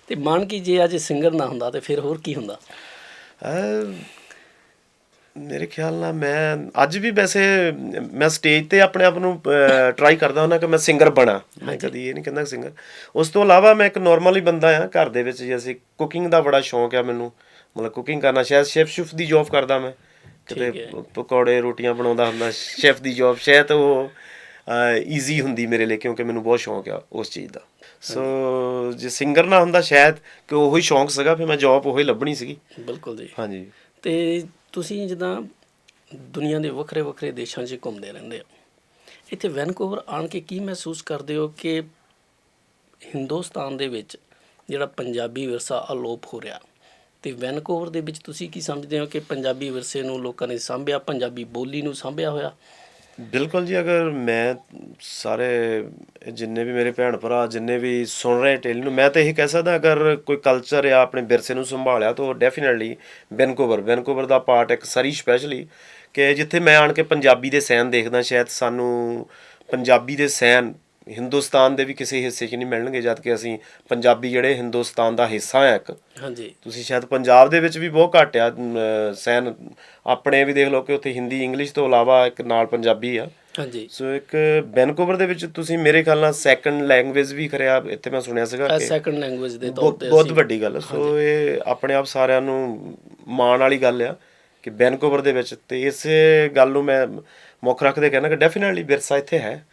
ਤੇ ਮੰਨ ਕਿ ਜੇ ਅੱਜ ਸਿੰਗਰ ਨਾ ਹੁੰਦਾ ਤੇ ਫਿਰ ਹੋਰ ਕੀ ਹੁੰਦਾ? ਮੇਰੇ ਖਿਆਲ ਨਾਲ ਮੈਂ ਅੱਜ ਵੀ ਵੈਸੇ ਮੈਂ ਸਟੇਜ 'ਤੇ ਆਪਣੇ ਆਪ ਨੂੰ ਟਰਾਈ ਕਰਦਾ ਹੁੰਦਾ ਕਿ ਮੈਂ ਸਿੰਗਰ ਬਣਾ। ਮੈਂ ਹਾਂਜੀ। ਕਦੀ ਇਹ ਨਹੀਂ ਕਹਿੰਦਾ ਸਿੰਗਰ। ਉਸ ਤੋਂ ਇਲਾਵਾ ਮੈਂ ਇੱਕ ਨੋਰਮਲ ਹੀ ਬੰਦਾ ਹਾਂ। ਘਰ ਦੇ ਵਿੱਚ ਜੇ ਅਸੀਂ ਕੁਕਿੰਗ ਦਾ ਬੜਾ ਸ਼ੌਂਕ ਆ ਮੈਨੂੰ, ਮਤਲਬ ਕੁਕਿੰਗ ਕਰਨਾ। ਸ਼ਾਇਦ ਸ਼ੈਫ ਸ਼ੁਫ ਦੀ ਜੋਬ ਕਰਦਾ ਮੈਂ, ਕਿਤੇ ਠੀਕ ਹੈ। ਪਕੌੜੇ ਰੋਟੀਆਂ ਬਣਾਉਂਦਾ ਹੁੰਦਾ। ਸ਼ੈਫ ਦੀ ਜੋਬ ਸ਼ਾਇਦ ਉਹ ਈਜ਼ੀ ਹੁੰਦੀ ਮੇਰੇ ਲਈ, ਕਿਉਂਕਿ ਮੈਨੂੰ ਬਹੁਤ ਸ਼ੌਂਕ ਆ ਉਸ ਚੀਜ਼ ਦਾ। ਸੋ ਹਾਂਜੀ। ਜੇ ਸਿੰਗਰ ਨਾ ਹੁੰਦਾ ਸ਼ਾਇਦ ਕਿ ਉਹੀ ਸ਼ੌਂਕ ਸੀਗਾ, ਫਿਰ ਮੈਂ ਜੋਬ ਉਹੀ ਲੱਭਣੀ ਸੀਗੀ। ਬਿਲਕੁਲ ਜੀ। ਹਾਂਜੀ। ਤੇ ਤੁਸੀਂ ਜਿੱਦਾਂ ਦੁਨੀਆ ਦੇ ਵੱਖਰੇ ਵੱਖਰੇ ਦੇਸ਼ਾਂ 'ਚ ਘੁੰਮਦੇ ਰਹਿੰਦੇ ਹੋ, ਇੱਥੇ ਵੈਨਕੂਵਰ ਆਣ ਕੇ ਕੀ ਮਹਿਸੂਸ ਕਰਦੇ ਹੋ ਕਿ ਹਿੰਦੁਸਤਾਨ ਦੇ ਵਿੱਚ ਜਿਹੜਾ ਪੰਜਾਬੀ ਵਿਰਸਾ ਅਲੋਪ ਹੋ ਰਿਹਾ, ਅਤੇ ਵੈਨਕੂਵਰ ਦੇ ਵਿੱਚ ਤੁਸੀਂ ਕੀ ਸਮਝਦੇ ਹੋ ਕਿ ਪੰਜਾਬੀ ਵਿਰਸੇ ਨੂੰ ਲੋਕਾਂ ਨੇ ਸਾਂਭਿਆ, ਪੰਜਾਬੀ ਬੋਲੀ ਨੂੰ ਸਾਂਭਿਆ ਹੋਇਆ? ਬਿਲਕੁਲ ਜੀ। ਅਗਰ ਮੈਂ ਸਾਰੇ ਜਿੰਨੇ ਵੀ ਮੇਰੇ ਭੈਣ ਭਰਾ ਜਿੰਨੇ ਵੀ ਸੁਣ ਰਹੇ ਟੇਲੀ ਨੂੰ, ਮੈਂ ਤਾਂ ਇਹੀ ਕਹਿ ਸਕਦਾ ਅਗਰ ਕੋਈ ਕਲਚਰ ਜਾਂ ਆਪਣੇ ਵਿਰਸੇ ਨੂੰ ਸੰਭਾਲਿਆ ਤਾਂ ਉਹ ਡੈਫੀਨੇਟਲੀ ਵੈਨਕੂਵਰ ਦਾ ਪਾਰਟ ਇੱਕ ਸਰੀ ਸਪੈਸ਼ਲੀ, ਕਿ ਜਿੱਥੇ ਮੈਂ ਆਣ ਕੇ ਪੰਜਾਬੀ ਦੇ ਸੈਨ ਦੇਖਦਾ। ਸ਼ਾਇਦ ਸਾਨੂੰ ਪੰਜਾਬੀ ਦੇ ਸੈਨ ਹਿੰਦੁਸਤਾਨ ਦੇ ਵੀ ਕਿਸੇ ਹਿੱਸੇ 'ਚ ਨਹੀਂ ਮਿਲਣਗੇ, ਜਦ ਕਿ ਅਸੀਂ ਪੰਜਾਬੀ ਜਿਹੜੇ ਹਿੰਦੁਸਤਾਨ ਦਾ ਹਿੱਸਾ ਹੈ ਇੱਕ। ਹਾਂਜੀ। ਤੁਸੀਂ ਸ਼ਾਇਦ ਪੰਜਾਬ ਦੇ ਵਿੱਚ ਵੀ ਬਹੁਤ ਘੱਟ ਆ ਸੈਨ। ਆਪਣੇ ਵੀ ਦੇਖ ਲਓ ਕਿ ਉੱਥੇ ਹਿੰਦੀ ਇੰਗਲਿਸ਼ ਤੋਂ ਇਲਾਵਾ ਇੱਕ ਨਾਲ ਪੰਜਾਬੀ ਆ। ਹਾਂਜੀ। ਸੋ ਇੱਕ ਵੈਨਕੂਵਰ ਦੇ ਵਿੱਚ ਤੁਸੀਂ ਮੇਰੇ ਖਿਆਲ ਨਾਲ ਸੈਕੰਡ ਲੈਂਗੁਏਜ ਵੀ ਖਰਿਆ ਇੱਥੇ ਮੈਂ ਸੁਣਿਆ ਸੀਗਾ ਕਿ ਸੈਕੰਡ ਲੈਂਗੁਏਜ ਦੇ ਤੌਰ 'ਤੇ ਬਹੁਤ ਅਸੀਂ। ਵੱਡੀ ਗੱਲ। ਹਾਂਜੀ। ਸੋ ਇਹ ਆਪਣੇ ਆਪ ਸਾਰਿਆਂ ਨੂੰ ਮਾਣ ਵਾਲੀ ਗੱਲ ਆ ਕਿ ਵੈਨਕੂਵਰ ਦੇ ਵਿੱਚ, ਅਤੇ ਇਸੇ ਗੱਲ ਨੂੰ ਮੈਂ ਮੁੱਖ ਰੱਖਦੇ ਕਹਿੰਦਾ ਕਿ ਡੈਫੀਨੇਟਲੀ ਵਿਰਸਾ ਇੱਥੇ ਹੈ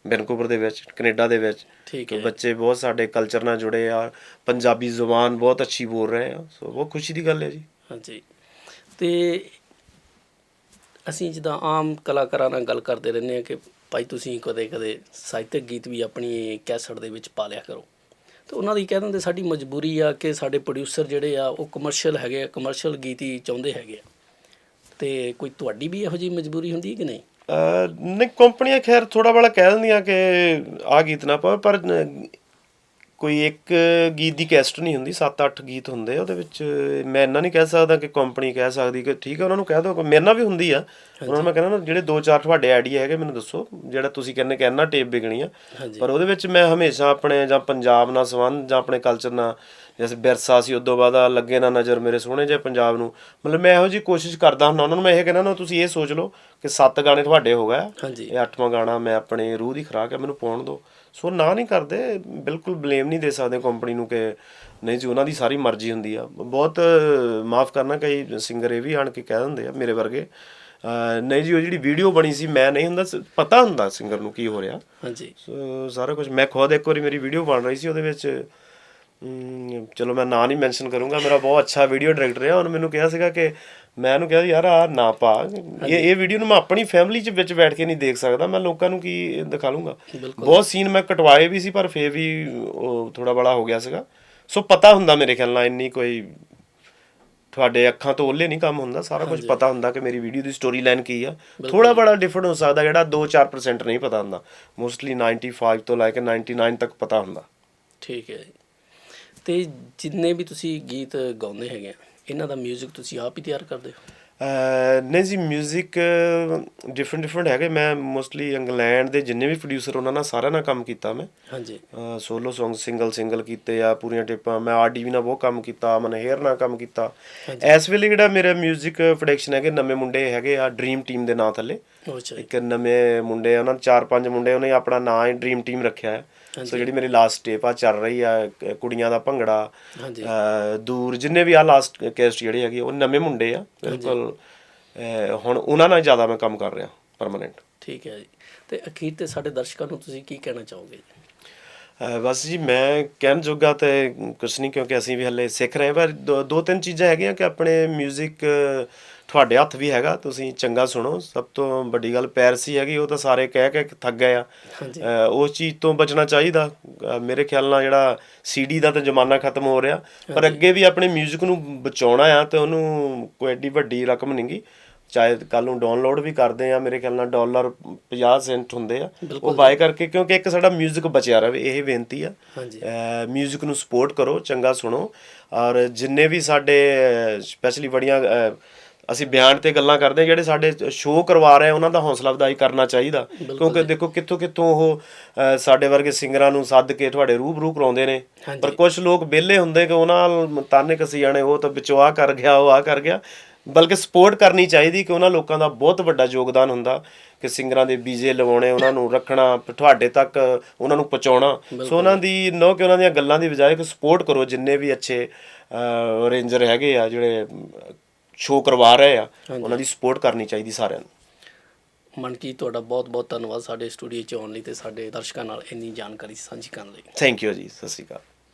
ਵੈਨਕੂਵਰ ਦੇ ਵਿੱਚ, ਕੈਨੇਡਾ ਦੇ ਵਿੱਚ। ਠੀਕ ਕਿ ਹੈ। ਬੱਚੇ ਬਹੁਤ ਸਾਡੇ ਕਲਚਰ ਨਾਲ ਜੁੜੇ ਆ, ਪੰਜਾਬੀ ਜ਼ੁਬਾਨ ਬਹੁਤ ਅੱਛੀ ਬੋਲ ਰਹੇ ਆ। ਸੋ ਬਹੁਤ ਖੁਸ਼ੀ ਦੀ ਗੱਲ ਹੈ ਜੀ। ਹਾਂਜੀ। ਅਤੇ ਅਸੀਂ ਜਿੱਦਾਂ ਆਮ ਕਲਾਕਾਰਾਂ ਨਾਲ ਗੱਲ ਕਰਦੇ ਰਹਿੰਦੇ ਹਾਂ ਕਿ ਭਾਈ ਤੁਸੀਂ ਕਦੇ ਕਦੇ ਸਾਹਿਤਕ ਗੀਤ ਵੀ ਆਪਣੀ ਕੈਸਟ ਦੇ ਵਿੱਚ ਪਾ ਲਿਆ ਕਰੋ, ਅਤੇ ਉਹਨਾਂ ਦੀ ਕਹਿ ਦਿੰਦੇ ਸਾਡੀ ਮਜਬੂਰੀ ਆ ਕਿ ਸਾਡੇ ਪ੍ਰੋਡਿਊਸਰ ਜਿਹੜੇ ਆ ਉਹ ਕਮਰਸ਼ੀਅਲ ਹੈਗੇ ਆ, ਕਮਰਸ਼ੀਅਲ ਗੀਤ ਹੀ ਚਾਹੁੰਦੇ ਹੈਗੇ ਆ। ਅਤੇ ਕੋਈ ਤੁਹਾਡੀ ਵੀ ਇਹੋ ਜਿਹੀ ਮਜਬੂਰੀ ਹੁੰਦੀ ਹੈ ਕਿ ਨਹੀਂ? ਨਹੀਂ, ਕੰਪਨੀਆਂ ਖੈਰ ਥੋੜ੍ਹਾ ਬੜਾ ਕਹਿ ਦਿੰਦੀਆਂ ਕਿ ਆਹ ਗੀਤ ਨਾ ਪਾਓ, ਪਰ ਕੋਈ ਇੱਕ ਗੀਤ ਦੀ ਕੈਸਟ ਨਹੀਂ ਹੁੰਦੀ, 7-8 ਗੀਤ ਹੁੰਦੇ ਆ ਉਹਦੇ ਵਿੱਚ। ਮੈਂ ਇੰਨਾ ਨਹੀਂ ਕਹਿ ਸਕਦਾ ਕਿ ਕੰਪਨੀ ਕਹਿ ਸਕਦੀ ਕਿ ਠੀਕ ਹੈ ਉਹਨਾਂ ਨੂੰ ਕਹਿ ਦਿਓ। ਮੇਰੇ ਨਾਲ ਵੀ ਹੁੰਦੀ ਆ। ਉਹਨਾਂ ਨੂੰ ਹਾਂਜੀ। ਮੈਂ ਕਹਿੰਦਾ ਨਾ ਜਿਹੜੇ 2-4 ਤੁਹਾਡੇ ਆਈਡੀਆ ਹੈਗੇ ਮੈਨੂੰ ਦੱਸੋ, ਜਿਹੜਾ ਤੁਸੀਂ ਕਹਿੰਦੇ ਕਿ ਇੰਨਾ ਟੇਪ ਵਿਕਣੀ ਆ। ਹਾਂਜੀ। ਪਰ ਉਹਦੇ ਵਿੱਚ ਮੈਂ ਹਮੇਸ਼ਾ ਆਪਣੇ ਜਾਂ ਪੰਜਾਬ ਨਾਲ ਸੰਬੰਧ ਜਾਂ ਆਪਣੇ ਕਲਚਰ ਨਾਲ, ਜੈਸੇ ਵਿਰਸਾ ਸੀ ਉਦੋਂ ਬਾਅਦ ਲੱਗੇ ਨਾ ਨਜ਼ਰ ਮੇਰੇ ਸੋਹਣੇ ਜਿਹੇ ਪੰਜਾਬ ਨੂੰ, ਮਤਲਬ ਮੈਂ ਇਹੋ ਜਿਹੀ ਕੋਸ਼ਿਸ਼ ਕਰਦਾ ਹੁੰਦਾ। ਉਹਨਾਂ ਨੂੰ ਮੈਂ ਇਹ ਕਹਿੰਦਾ ਨਾ ਤੁਸੀਂ ਇਹ ਸੋਚ ਲਓ ਕਿ 7 ਗਾਣੇ ਤੁਹਾਡੇ ਹੋ ਗਏ, ਹਾਂਜੀ। ਇਹ 8ਵਾਂ ਗਾਣਾ ਮੈਂ ਆਪਣੇ ਰੂਹ ਦੀ ਖੁਰਾਕ ਹੈ ਮੈਨੂੰ ਪਾਉਣ ਦਿਓ। ਸੋ ਨਾ ਨਹੀਂ ਕਰਦੇ, ਬਿਲਕੁਲ ਬਲੇਮ ਨਹੀਂ ਦੇ ਸਕਦੇ ਕੰਪਨੀ ਨੂੰ ਕਿ ਨਹੀਂ ਜੀ ਉਹਨਾਂ ਦੀ ਸਾਰੀ ਮਰਜ਼ੀ ਹੁੰਦੀ ਆ। ਬਹੁਤ ਮਾफ़ ਕਰਨਾ, ਕਈ ਸਿੰਗਰ ਇਹ ਵੀ ਆਣ ਕੇ ਕਹਿ ਦਿੰਦੇ ਆ ਮੇਰੇ ਵਰਗੇ, ਨਹੀਂ ਜੀ ਉਹ ਜਿਹੜੀ ਵੀਡੀਓ ਬਣੀ ਸੀ ਮੈਂ ਨਹੀਂ ਹੁੰਦਾ। ਪਤਾ ਹੁੰਦਾ ਸਿੰਗਰ ਨੂੰ ਕੀ ਹੋ ਰਿਹਾ। ਹਾਂਜੀ। ਸੋ ਸਾਰਾ ਕੁਝ ਮੈਂ ਖੁਦ ਇੱਕ ਵਾਰੀ ਮੇਰੀ ਵੀਡੀਓ ਬਣ ਰਹੀ ਸੀ, ਉਹਦੇ ਵਿੱਚ ਚਲੋ ਮੈਂ ਨਾਂ ਨਹੀਂ ਮੈਂਸ਼ਨ ਕਰੂੰਗਾ, ਮੇਰਾ ਬਹੁਤ ਅੱਛਾ ਵੀਡੀਓ ਡਾਇਰੈਕਟਰ ਰਿਹਾ। ਉਹਨੇ ਮੈਨੂੰ ਕਿਹਾ ਸੀਗਾ ਕਿ ਮੈਂ ਉਹਨੂੰ ਕਿਹਾ ਯਾਰ ਆਹ ਨਾ ਪਾ, ਇਹ ਵੀਡੀਓ ਨੂੰ ਮੈਂ ਆਪਣੀ ਫੈਮਿਲੀ 'ਚ ਵਿੱਚ ਬੈਠ ਕੇ ਨਹੀਂ ਦੇਖ ਸਕਦਾ, ਮੈਂ ਲੋਕਾਂ ਨੂੰ ਕੀ ਦਿਖਾ ਲੂੰਗਾ। ਬਿਲਕੁਲ। ਬਹੁਤ ਸੀਨ ਮੈਂ ਕਟਵਾਏ ਵੀ ਸੀ, ਪਰ ਫਿਰ ਵੀ ਉਹ ਥੋੜ੍ਹਾ ਬੜਾ ਹੋ ਗਿਆ ਸੀਗਾ। ਸੋ ਪਤਾ ਹੁੰਦਾ ਮੇਰੇ ਖਿਆਲ ਨਾਲ, ਇੰਨੀ ਕੋਈ ਤੁਹਾਡੇ ਅੱਖਾਂ ਤੋਂ ਓਹਲੇ ਨਹੀਂ ਕੰਮ ਹੁੰਦਾ। ਸਾਰਾ ਕੁਝ ਹਾਂਜੀ। ਪਤਾ ਹੁੰਦਾ ਕਿ ਮੇਰੀ ਵੀਡੀਓ ਦੀ ਸਟੋਰੀ ਲਾਈਨ ਕੀ ਆ। ਬਿਲਕੁਲ ਥੋੜ੍ਹਾ ਜੀ। ਬੜਾ ਡਿਫਰੈਂਟ ਹੋ ਸਕਦਾ, ਜਿਹੜਾ 2-4% ਨਹੀਂ ਪਤਾ ਹੁੰਦਾ। ਮੋਸਟਲੀ 95 ਤੋਂ ਲੈ ਕੇ 99 ਤੱਕ ਪਤਾ ਹੁੰਦਾ। ਠੀਕ ਹੈ ਜੀ। ਅਤੇ ਜਿੰਨੇ ਵੀ ਤੁਸੀਂ ਗੀਤ ਗਾਉਂਦੇ ਹੈਗੇ ਆ, ਇਹਨਾਂ ਦਾ ਮਿਊਜ਼ਿਕ ਤੁਸੀਂ ਆਪ ਹੀ ਤਿਆਰ ਕਰਦੇ ਹੋ? ਨਹੀਂ ਜੀ, ਮਿਊਜ਼ਿਕ ਡਿਫਰੈਂਟ ਹੈਗੇ। ਮੈਂ ਮੋਸਟਲੀ ਇੰਗਲੈਂਡ ਦੇ ਜਿੰਨੇ ਵੀ ਪ੍ਰੋਡਿਊਸਰ ਉਹਨਾਂ ਨਾਲ ਸਾਰਿਆਂ ਨਾਲ ਕੰਮ ਕੀਤਾ ਮੈਂ। ਹਾਂਜੀ। ਸੋਲੋ ਸੌਂਗ ਸਿੰਗਲ ਕੀਤੇ ਆ, ਪੂਰੀਆਂ ਟਿੱਪਾਂ। ਮੈਂ RDV ਨਾਲ ਬਹੁਤ ਕੰਮ ਕੀਤਾ, ਮਨ ਹੇਅਰ ਨਾਲ ਕੰਮ ਕੀਤਾ। ਹਾਂਜੀ। ਇਸ ਵੇਲੇ ਜਿਹੜਾ ਮੇਰਾ ਮਿਊਜ਼ਿਕ ਪ੍ਰੋਡਕਸ਼ਨ ਹੈਗੇ, ਨਵੇਂ ਮੁੰਡੇ ਹੈਗੇ ਆ ਡਰੀਮ ਟੀਮ ਦੇ ਨਾਂ ਥੱਲੇ। ਅੱਛਾ ਜੀ। ਇੱਕ ਨਵੇਂ ਮੁੰਡੇ ਆ, ਉਹਨਾਂ 4-5 ਮੁੰਡੇ, ਉਹਨੇ ਆਪਣਾ ਨਾਂ ਹੀ ਡਰੀਮ ਟੀਮ ਰੱਖਿਆ ਹੈ। ਸੋ ਜਿਹੜੀ ਮੇਰੀ ਲਾਸਟ ਟੇਪ ਆ ਚੱਲ ਰਹੀ ਆ, ਕੁੜੀਆਂ ਦਾ ਭੰਗੜਾ, ਹਾਂਜੀ। ਦੂਰ, ਜਿੰਨੇ ਵੀ ਆ ਲਾਸਟ ਕੈਸਟ ਜਿਹੜੀ ਹੈਗੀ ਉਹ ਨਵੇਂ ਮੁੰਡੇ ਆ ਬਿਲਕੁਲ। ਹੁਣ ਉਹਨਾਂ ਨਾਲ ਜ਼ਿਆਦਾ ਮੈਂ ਕੰਮ ਕਰ ਰਿਹਾ ਪਰਮਾਨੈਂਟ। ਠੀਕ ਹੈ ਜੀ। ਅਤੇ ਅਖੀਰ 'ਤੇ ਸਾਡੇ ਦਰਸ਼ਕਾਂ ਨੂੰ ਤੁਸੀਂ ਕੀ ਕਹਿਣਾ ਚਾਹੋਗੇ ਜੀ? ਬਸ ਜੀ, ਮੈਂ ਕਹਿਣ ਜੋਗਾ ਤਾਂ ਕੁਛ ਨਹੀਂ, ਕਿਉਂਕਿ ਅਸੀਂ ਵੀ ਹਾਲੇ ਸਿੱਖ ਰਹੇ। ਪਰ 2-3 ਚੀਜ਼ਾਂ ਹੈਗੀਆਂ ਕਿ ਆਪਣੇ ਮਿਊਜ਼ਿਕ ਤੁਹਾਡੇ ਹੱਥ ਵੀ ਹੈਗਾ, ਤੁਸੀਂ ਚੰਗਾ ਸੁਣੋ। ਸਭ ਤੋਂ ਵੱਡੀ ਗੱਲ ਪੈਰਸੀ ਹੈਗੀ, ਉਹ ਤਾਂ ਸਾਰੇ ਕਹਿ ਕੇ ਥੱਕ ਗਏ ਆ। ਹਾਂਜੀ। ਉਸ ਚੀਜ਼ ਤੋਂ ਬਚਣਾ ਚਾਹੀਦਾ। ਮੇਰੇ ਖਿਆਲ ਨਾਲ ਜਿਹੜਾ CD ਦਾ ਤਾਂ ਜ਼ਮਾਨਾ ਖਤਮ ਹੋ ਰਿਹਾ, ਪਰ ਅੱਗੇ ਵੀ ਆਪਣੇ ਮਿਊਜ਼ਿਕ ਨੂੰ ਬਚਾਉਣਾ ਆ, ਅਤੇ ਉਹਨੂੰ ਕੋਈ ਐਡੀ ਵੱਡੀ ਰਕਮ ਨਹੀਂ ਗੀ। ਚਾਹੇ ਕੱਲ੍ਹ ਨੂੰ ਡਾਊਨਲੋਡ ਵੀ ਕਰਦੇ ਆ, ਮੇਰੇ ਖਿਆਲ ਨਾਲ $50 ਹੁੰਦੇ ਆ ਉਹ ਬਾਏ ਕਰਕੇ, ਕਿਉਂਕਿ ਇੱਕ ਸਾਡਾ ਮਿਊਜ਼ਿਕ ਬਚਿਆ ਰਹੇ। ਇਹ ਬੇਨਤੀ ਆ, ਹਾਂਜੀ। ਮਿਊਜ਼ਿਕ ਨੂੰ ਸਪੋਰਟ ਕਰੋ, ਚੰਗਾ ਸੁਣੋ। ਔਰ ਜਿੰਨੇ ਵੀ ਸਾਡੇ ਸਪੈਸ਼ਲੀ ਬੜੀਆਂ ਅਸੀਂ ਬਿਆਨ ਤੇ ਗੱਲਾਂ ਕਰਦੇ ਹਾਂ, ਜਿਹੜੇ ਸਾਡੇ ਸ਼ੋਅ ਕਰਵਾ ਰਹੇ ਉਹਨਾਂ ਦਾ ਹੌਸਲਾ ਅਫਜ਼ਾਈ ਕਰਨਾ ਚਾਹੀਦਾ, ਕਿਉਂਕਿ ਦੇਖੋ ਕਿੱਥੋਂ ਕਿੱਥੋਂ ਉਹ ਸਾਡੇ ਵਰਗੇ ਸਿੰਗਰਾਂ ਨੂੰ ਸੱਦ ਕੇ ਤੁਹਾਡੇ ਰੂਬਰੂ ਕਰਾਉਂਦੇ ਨੇ। ਪਰ ਕੁਝ ਲੋਕ ਵਿਹਲੇ ਹੁੰਦੇ ਕਿ ਉਹਨਾਂ ਨਾਲ ਤਾਨੇ ਕਸੀ ਜਾਣੇ, ਉਹ ਤਾਂ ਵਿੱਚੋਂ ਆਹ ਕਰ ਗਿਆ, ਉਹ ਆਹ ਕਰ ਗਿਆ। ਬਲਕਿ ਸਪੋਰਟ ਕਰਨੀ ਚਾਹੀਦੀ ਕਿ ਉਹਨਾਂ ਲੋਕਾਂ ਦਾ ਬਹੁਤ ਵੱਡਾ ਯੋਗਦਾਨ ਹੁੰਦਾ ਕਿ ਸਿੰਗਰਾਂ ਦੇ ਵੀਜ਼ੇ ਲਵਾਉਣੇ, ਉਹਨਾਂ ਨੂੰ ਰੱਖਣਾ, ਤੁਹਾਡੇ ਤੱਕ ਉਹਨਾਂ ਨੂੰ ਪਹੁੰਚਾਉਣਾ। ਸੋ ਉਹਨਾਂ ਦੀ ਨੋ ਕਿ ਉਹਨਾਂ ਦੀਆਂ ਗੱਲਾਂ ਦੀ ਬਜਾਏ ਕਿ ਸਪੋਰਟ ਕਰੋ, ਜਿੰਨੇ ਵੀ ਅੱਛੇ ਅਰੇਂਜਰ ਹੈਗੇ ਆ ਜਿਹੜੇ ਸ਼ੋਅ ਕਰਵਾ ਰਹੇ ਆ, ਉਹਨਾਂ ਦੀ ਸਪੋਰਟ ਕਰਨੀ ਚਾਹੀਦੀ ਸਾਰਿਆਂ ਨੂੰ। ਮਨਕੀਤ, ਤੁਹਾਡਾ ਬਹੁਤ ਬਹੁਤ ਧੰਨਵਾਦ ਸਾਡੇ ਸਟੂਡੀਓ 'ਚ ਆਉਣ ਲਈ ਤੇ ਸਾਡੇ ਦਰਸ਼ਕਾਂ ਨਾਲ ਇੰਨੀ ਜਾਣਕਾਰੀ ਸਾਂਝੀ ਕਰਨ ਲਈ। ਥੈਂਕ ਯੂ ਜੀ, ਸਤਿ ਸ਼੍ਰੀ ਅਕਾਲ।